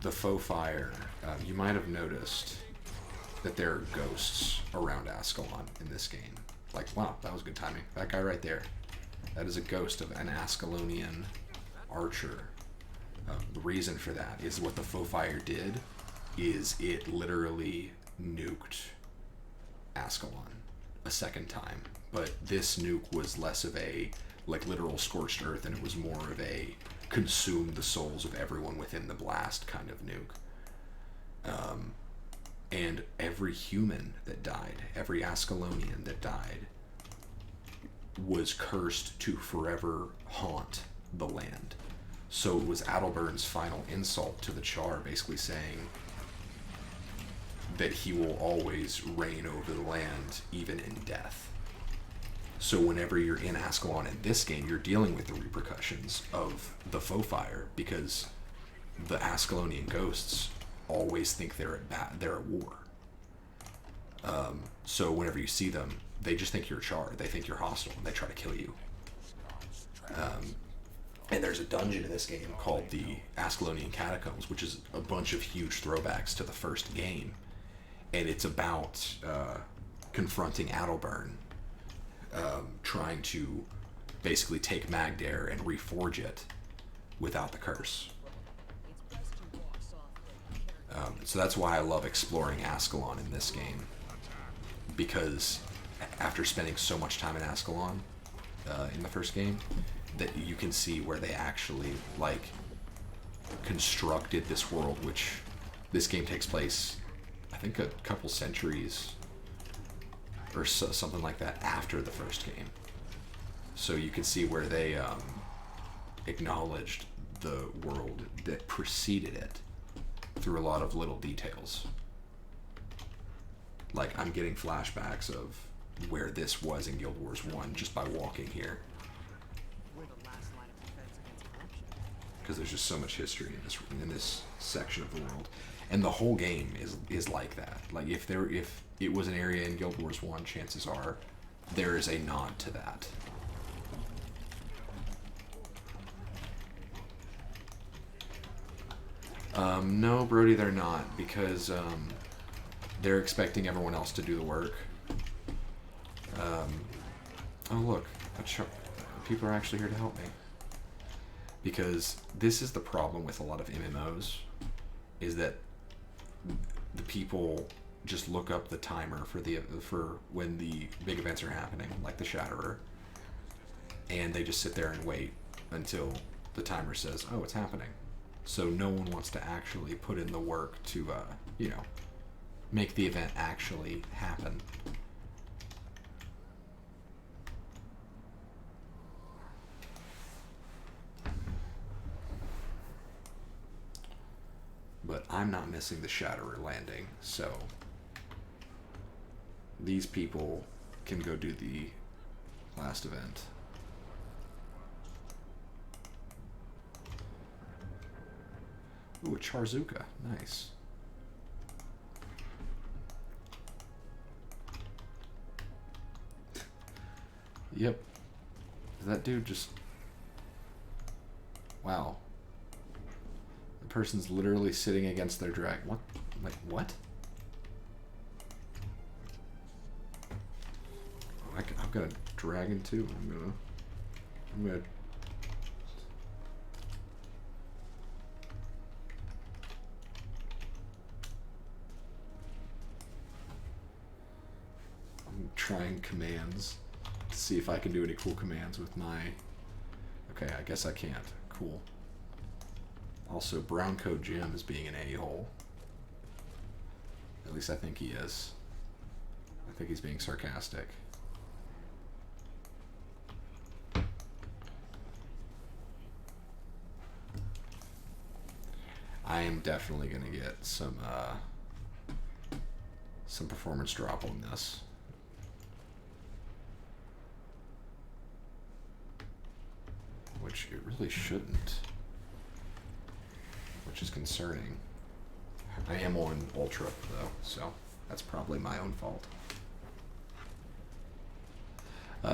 the Foe Fire, you might have noticed that there are ghosts around Ascalon in this game. Like, wow, that was good timing. That guy right there, that is a ghost of an Ascalonian archer. The reason for that is what the Foe Fire did is it literally nuked Ascalon a second time. But this nuke was less of a like literal scorched earth, and it was more of a consume the souls of everyone within the blast kind of nuke. And every human that died, every Ascalonian that died, was cursed to forever haunt the land. So it was Adalbern's final insult to the Char, basically saying that he will always reign over the land, even in death. So whenever you're in Ascalon in this game, you're dealing with the repercussions of the Foe Fire, because the Ascalonian ghosts always think they're at war. So whenever you see them, they just think you're a Char. They think you're hostile, and they try to kill you. And there's a dungeon in this game called the Ascalonian Catacombs, which is a bunch of huge throwbacks to the first game. And it's about confronting Adalbern, trying to basically take Magdare and reforge it without the curse. So that's why I love exploring Ascalon in this game, because after spending so much time in Ascalon in the first game, that you can see where they actually like constructed this world, which this game takes place, I think, a couple centuries or something like that after the first game. So you can see where they acknowledged the world that preceded it through a lot of little details. Like, I'm getting flashbacks of where this was in Guild Wars 1 just by walking here. Because there's just so much history in this section of the world. And the whole game is like that. Like, if it was an area in Guild Wars 1, chances are there is a nod to that. No, Brody, they're not, because they're expecting everyone else to do the work. Oh, look, people are actually here to help me. Because this is the problem with a lot of MMOs, is that the people just look up the timer for when the big events are happening, like the Shatterer, and they just sit there and wait until the timer says, oh, it's happening. So no one wants to actually put in the work to, make the event actually happen. But I'm not missing the Shatterer landing, so these people can go do the last event. Ooh, a Charzuka. Nice. Yep. That dude just... Wow. The person's literally sitting against their dragon. What? Like, what? I've got a dragon too. I'm gonna... trying commands to see if I can do any cool commands with my... Okay, I guess I can't. Cool. Also, Brown Coat Jim is being an a-hole. At least I think he is. I think he's being sarcastic. I am definitely going to get some performance drop on this. Which it really shouldn't. Which is concerning. I am on Ultra, though, so that's probably my own fault.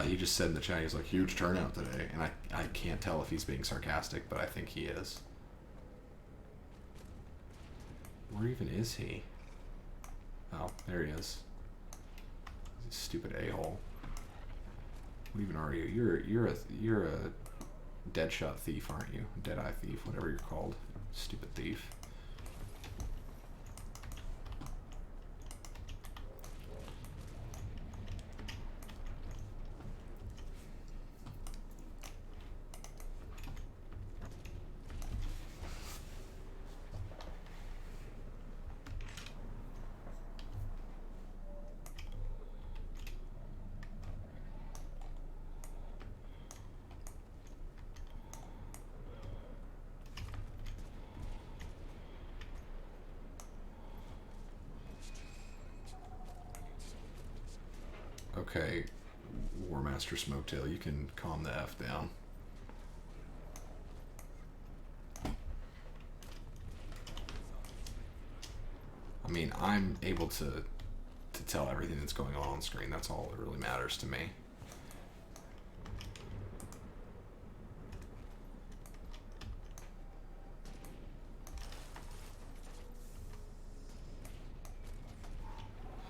He just said in the chat, he's like, huge turnout today. And I can't tell if he's being sarcastic, but I think he is. Where even is he? Oh, there he is. He's a stupid a-hole. What even are you? You're a Deadshot thief, aren't you? Deadeye thief, whatever you're called. Stupid thief. Okay, Warmaster Smoketail, you can calm the F down. I mean, I'm able to tell everything that's going on screen. That's all that really matters to me.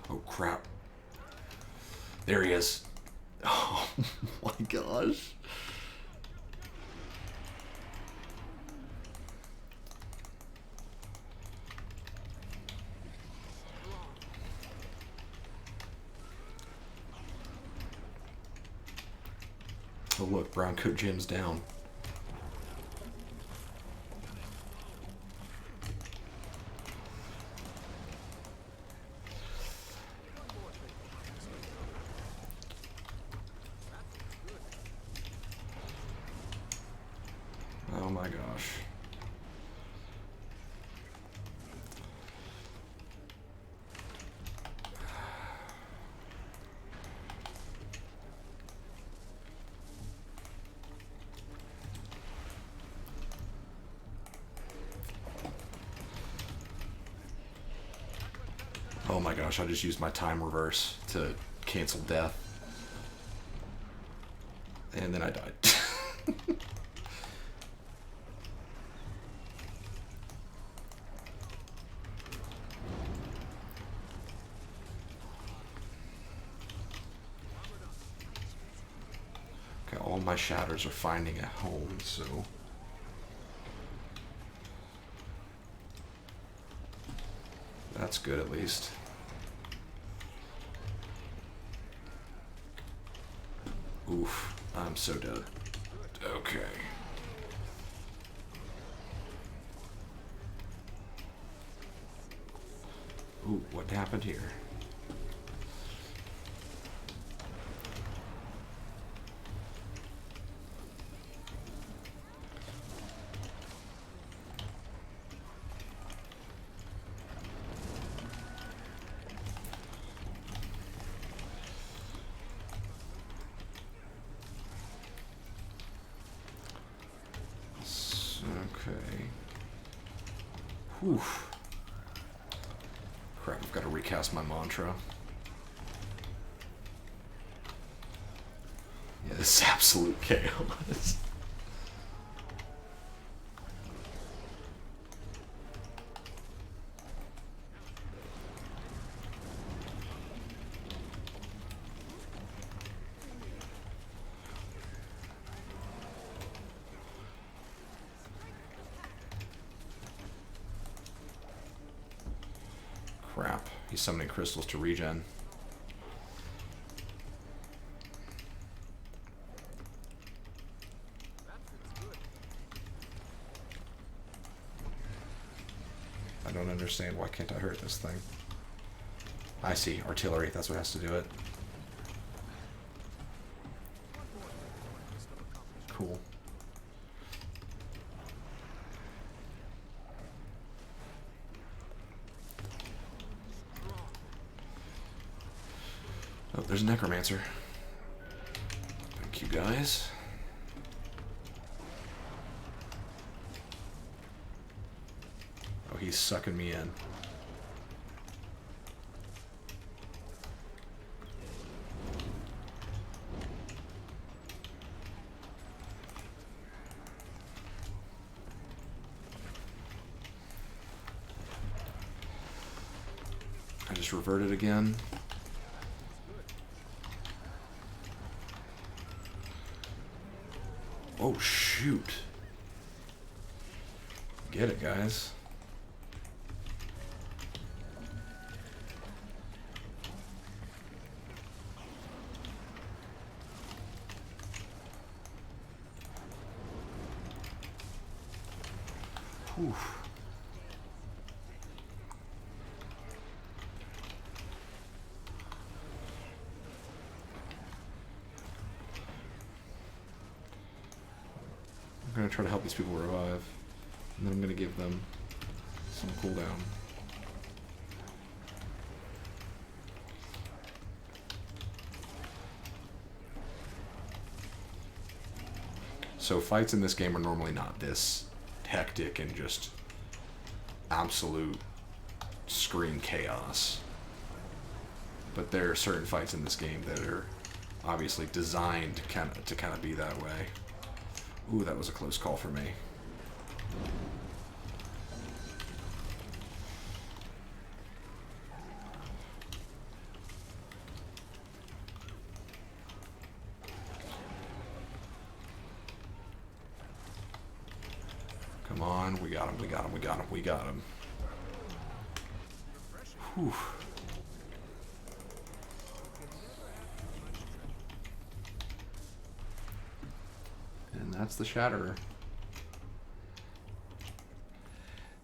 Oh, crap. There he is. Oh my gosh. Oh look, Brown Coat Jim's down. Oh my gosh. Oh my gosh, I just used my time reverse to cancel death. And then I died. Okay, all my shatters are finding a home, so... That's good, at least. Oof, I'm so dead. Okay. Ooh, what happened here? Okay. Whew. Crap, I've got to recast my mantra. Yeah, this is absolute chaos. Crap, he's summoning crystals to regen. I don't understand. Why can't I hurt this thing? I see. Artillery. That's what has to do it. Cool. Oh, there's a necromancer. Thank you, guys. Oh, he's sucking me in. I just reverted again. Oh, shoot. Get it, guys. Whew. I'm gonna try to help these people revive, and then I'm gonna give them some cooldown. So fights in this game are normally not this hectic and just absolute scream chaos. But there are certain fights in this game that are obviously designed to kind of be that way. Ooh, that was a close call for me. Come on, we got him, we got him, we got him, we got him. Whew. And that's the Shatterer.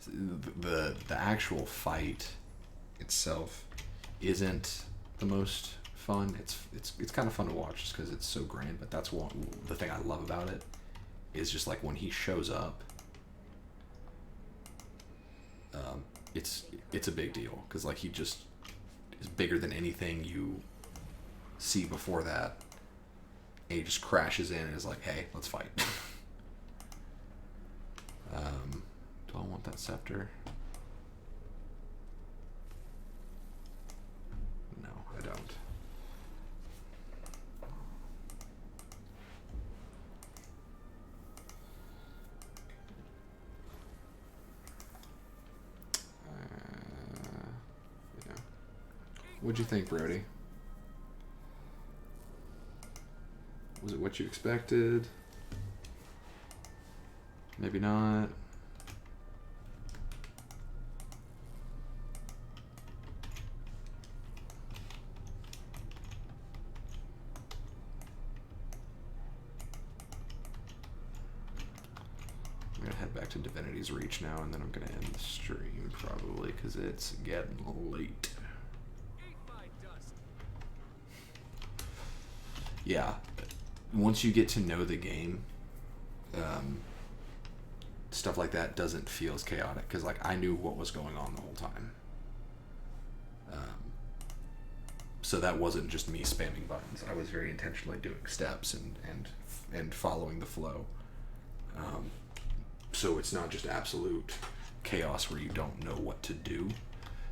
The actual fight itself isn't the most fun. It's kind of fun to watch just because it's so grand. But that's the thing I love about it is just like when he shows up. It's a big deal because like he just is bigger than anything you see before that. And he just crashes in and is like, "Hey, let's fight." Do I want that scepter? No, I don't. Yeah. What'd you think, Brody? Was it what you expected? Maybe not. I'm gonna head back to Divinity's Reach now, and then I'm gonna end the stream probably because it's getting late. Yeah, once you get to know the game, stuff like that doesn't feel as chaotic because like I knew what was going on the whole time. So that wasn't just me spamming buttons. I was very intentionally doing steps and following the flow. So it's not just absolute chaos where you don't know what to do.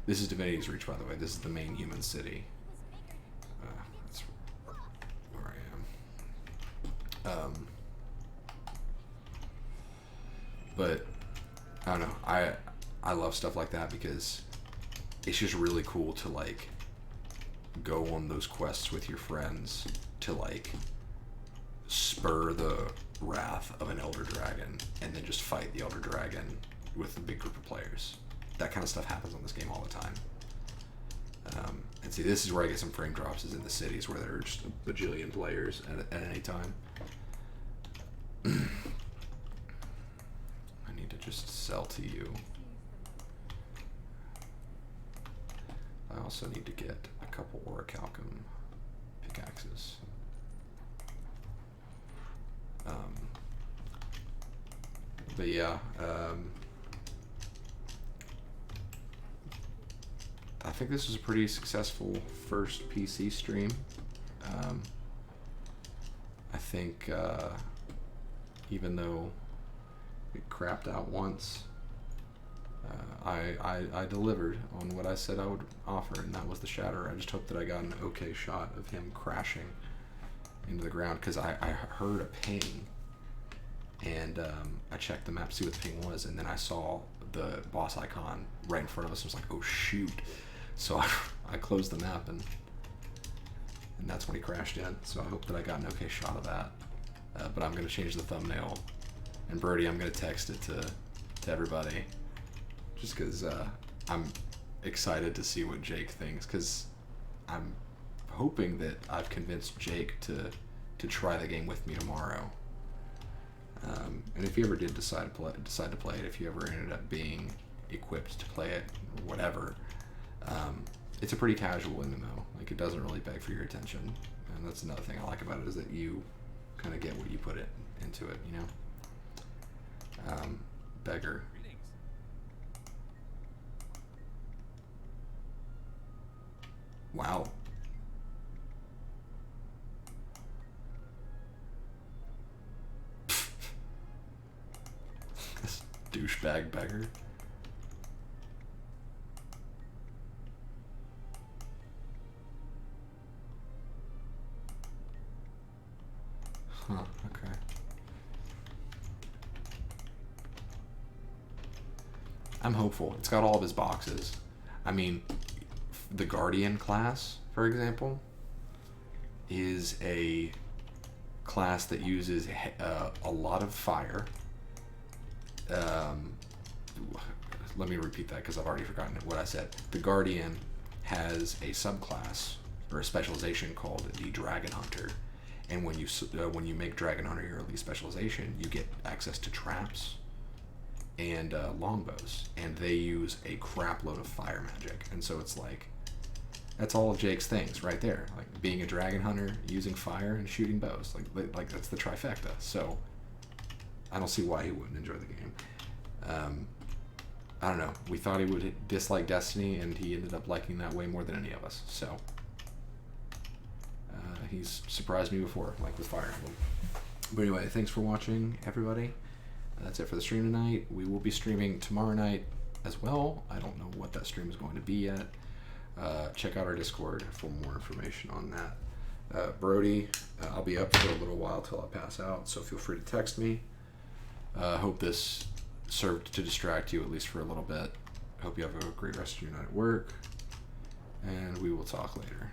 This is Divinity's Reach, by the way. This is the main human city. That's where I am. But I don't know. I love stuff like that because it's just really cool to like go on those quests with your friends to like spur the wrath of an elder dragon and then just fight the elder dragon with a big group of players. That kind of stuff happens on this game all the time. And see, this is where I get some frame drops, is in the cities where there are just a bajillion players at any time. I need to just sell to you. also need to get a couple orichalcum pickaxes. But yeah, I think this was a pretty successful first PC stream. I think even though it crapped out once, I delivered on what I said I would offer, and that was the Shatterer. I just hope that I got an okay shot of him crashing into the ground, because I heard a ping, and I checked the map to see what the ping was, and then I saw the boss icon right in front of us. I was like, oh shoot. So I closed the map, and that's when he crashed in. So I hope that I got an okay shot of that. But I'm going to change the thumbnail. And Brody, I'm going to text it to everybody. Just because I'm excited to see what Jake thinks. Because I'm hoping that I've convinced Jake to try the game with me tomorrow. And if you ever did decide to play it, if you ever ended up being equipped to play it, or whatever, it's a pretty casual MMO. Like, it doesn't really beg for your attention, and that's another thing I like about it, is that you kind of get what you put into it, you know. Beggar. Wow. This douchebag beggar. Huh, okay. I'm hopeful. It's got all of his boxes. I mean, the Guardian class, for example, is a class that uses a lot of fire. Let me repeat that, because I've already forgotten what I said. The Guardian has a subclass, or a specialization, called the Dragon Hunter. And when you make Dragon Hunter your elite specialization, you get access to traps and longbows, and they use a crap load of fire magic. And so it's like, that's all of Jake's things right there. Like, being a Dragon Hunter, using fire, and shooting bows. Like that's the trifecta. So I don't see why he wouldn't enjoy the game. I don't know. We thought he would dislike Destiny, and he ended up liking that way more than any of us. So he's surprised me before, like with Fire Emblem. But anyway, thanks for watching, everybody. That's it for the stream tonight. We will be streaming tomorrow night as well. I don't know what that stream is going to be yet. Check out our Discord for more information on that. Brody, I'll be up for a little while till I pass out, so feel free to text me. Hope this served to distract you, at least for a little bit. Hope you have a great rest of your night at work, and we will talk later.